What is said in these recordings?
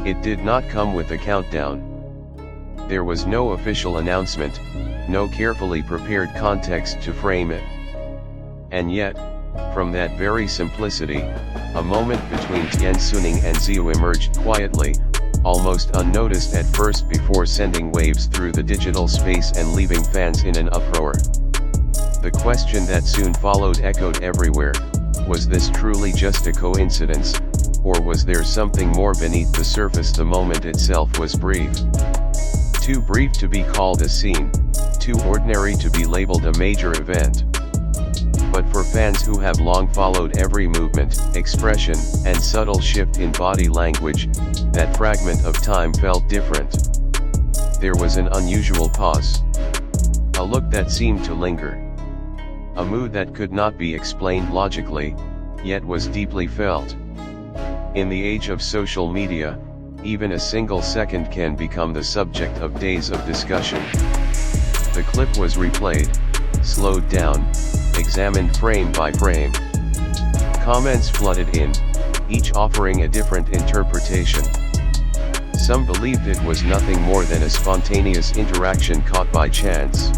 It did not come with a countdown. There was no official announcement, no carefully prepared context to frame it. And yet, from that very simplicity, a moment between Tian Xuning and Ziyu emerged quietly, almost unnoticed at first before sending waves through the digital space and leaving fans in an uproar. The question that soon followed echoed everywhere: was this truly just a coincidence, or was there something more beneath the surface? The moment itself was brief. Too brief to be called a scene, too ordinary to be labeled a major event. But for fans who have long followed every movement, expression, and subtle shift in body language, that fragment of time felt different. There was an unusual pause. A look that seemed to linger. A mood that could not be explained logically, yet was deeply felt. In the age of social media, even a single second can become the subject of days of discussion. The clip was replayed, slowed down, examined frame by frame. Comments flooded in, each offering a different interpretation. Some believed it was nothing more than a spontaneous interaction caught by chance.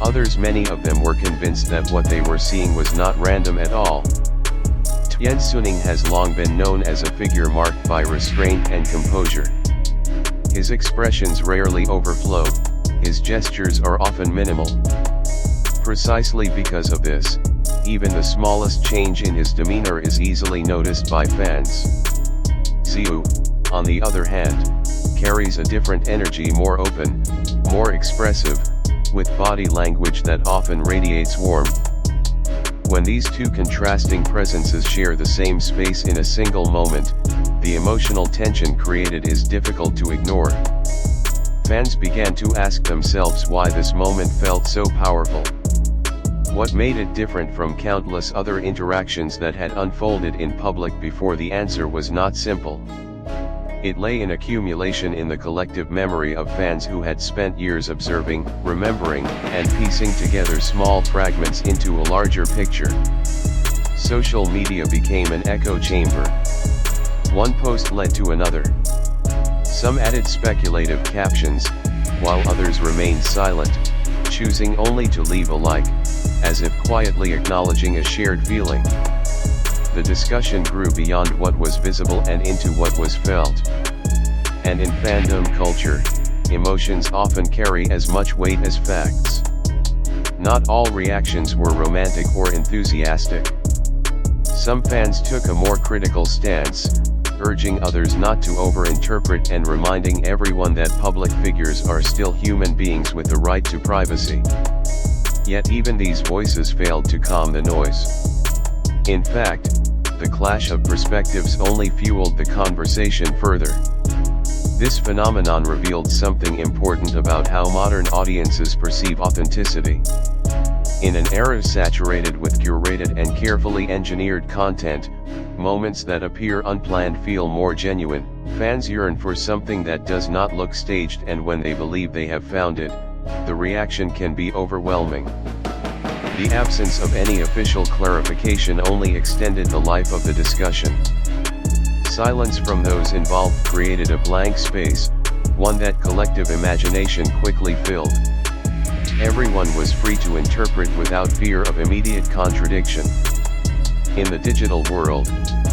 Others, many of them, were convinced that what they were seeing was not random at all. Tian Xuning has long been known as a figure marked by restraint and composure. His expressions rarely overflow, his gestures are often minimal. Precisely because of this, even the smallest change in his demeanor is easily noticed by fans. Ziyu, on the other hand, carries a different energy, more open, more expressive, with body language that often radiates warmth. When these two contrasting presences share the same space in a single moment, the emotional tension created is difficult to ignore. Fans began to ask themselves why this moment felt so powerful. What made it different from countless other interactions that had unfolded in public before? The answer was not simple. It lay in accumulation in the collective memory of fans who had spent years observing, remembering, and piecing together small fragments into a larger picture. Social media became an echo chamber. One post led to another. Some added speculative captions, while others remained silent, choosing only to leave a like, as if quietly acknowledging a shared feeling. The discussion grew beyond what was visible and into what was felt. And in fandom culture, emotions often carry as much weight as facts. Not all reactions were romantic or enthusiastic. Some fans took a more critical stance, urging others not to overinterpret and reminding everyone that public figures are still human beings with the right to privacy. Yet even these voices failed to calm the noise. In fact, the clash of perspectives only fueled the conversation further. This phenomenon revealed something important about how modern audiences perceive authenticity. In an era saturated with curated and carefully engineered content, moments that appear unplanned feel more genuine. Fans yearn for something that does not look staged, and when they believe they have found it, the reaction can be overwhelming. The absence of any official clarification only extended the life of the discussion. Silence from those involved created a blank space, one that collective imagination quickly filled. Everyone was free to interpret without fear of immediate contradiction. In the digital world,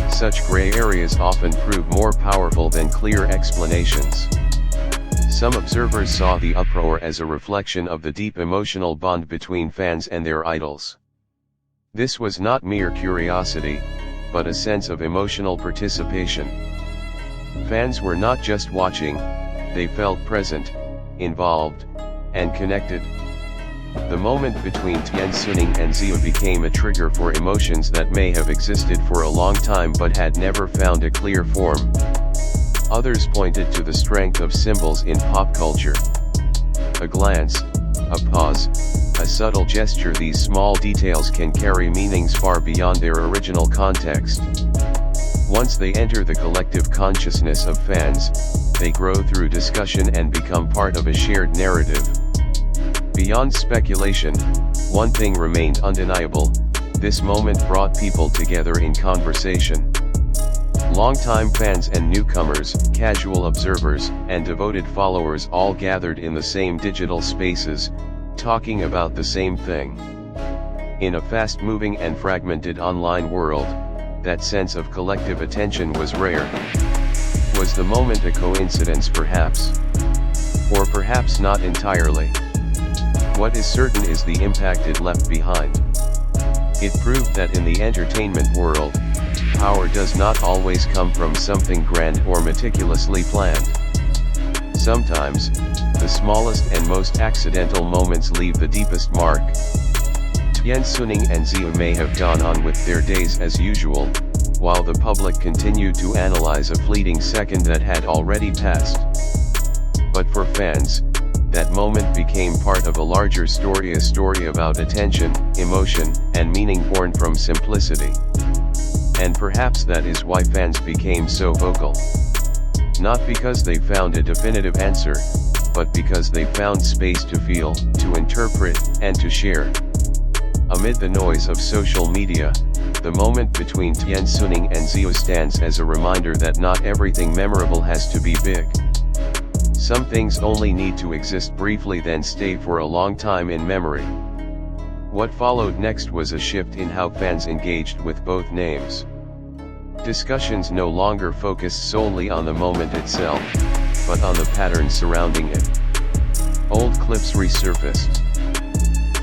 such gray areas often prove more powerful than clear explanations. Some observers saw the uproar as a reflection of the deep emotional bond between fans and their idols. This was not mere curiosity, but a sense of emotional participation. Fans were not just watching, they felt present, involved, and connected. The moment between Tian Xuning and Ziyu became a trigger for emotions that may have existed for a long time but had never found a clear form. Others pointed to the strength of symbols in pop culture. A glance, a pause, a subtle gesture. These small details can carry meanings far beyond their original context. Once they enter the collective consciousness of fans, they grow through discussion and become part of a shared narrative. Beyond speculation, one thing remained undeniable: this moment brought people together in conversation. Longtime fans and newcomers, casual observers, and devoted followers all gathered in the same digital spaces, talking about the same thing. In a fast-moving and fragmented online world, that sense of collective attention was rare. Was the moment a coincidence perhaps? Or perhaps not entirely? What is certain is the impact it left behind. It proved that in the entertainment world, power does not always come from something grand or meticulously planned. Sometimes, the smallest and most accidental moments leave the deepest mark. Tian Xuning and Ziyu may have gone on with their days as usual, while the public continued to analyze a fleeting second that had already passed. But for fans, that moment became part of a larger story, a story about attention, emotion, and meaning born from simplicity. And perhaps that is why fans became so vocal. Not because they found a definitive answer, but because they found space to feel, to interpret, and to share. Amid the noise of social media, the moment between Tian Xuning and Ziyu stands as a reminder that not everything memorable has to be big. Some things only need to exist briefly, then stay for a long time in memory. What followed next was a shift in how fans engaged with both names. Discussions no longer focused solely on the moment itself, but on the patterns surrounding it. Old clips resurfaced.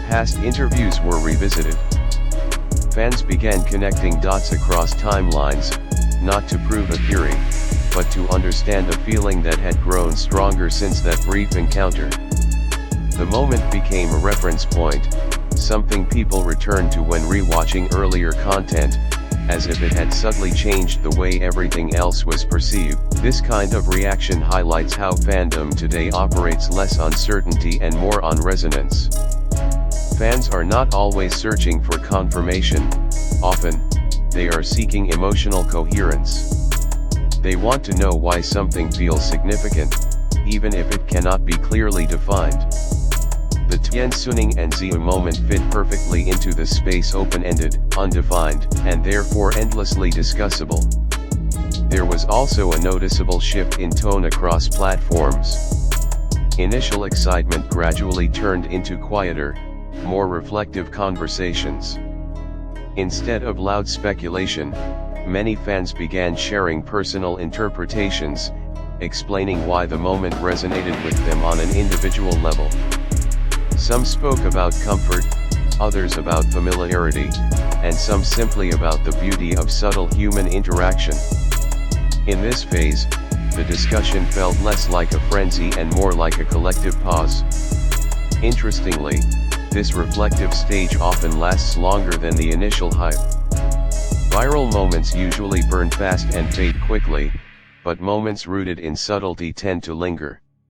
Past interviews were revisited. Fans began connecting dots across timelines, not to prove a theory, but to understand a feeling that had grown stronger since that brief encounter. The moment became a reference point, something people returned to when rewatching earlier content, as if it had subtly changed the way everything else was perceived. This kind of reaction highlights how fandom today operates less on certainty and more on resonance. Fans are not always searching for confirmation, often, they are seeking emotional coherence. They want to know why something feels significant, even if it cannot be clearly defined. The Tian Xuning and Ziyu moment fit perfectly into the space, open-ended, undefined, and therefore endlessly discussable. There was also a noticeable shift in tone across platforms. Initial excitement gradually turned into quieter, more reflective conversations. Instead of loud speculation, many fans began sharing personal interpretations, explaining why the moment resonated with them on an individual level. Some spoke about comfort, others about familiarity, and some simply about the beauty of subtle human interaction. In this phase, the discussion felt less like a frenzy and more like a collective pause. Interestingly, this reflective stage often lasts longer than the initial hype. Viral moments usually burn fast and fade quickly, but moments rooted in subtlety tend to linger.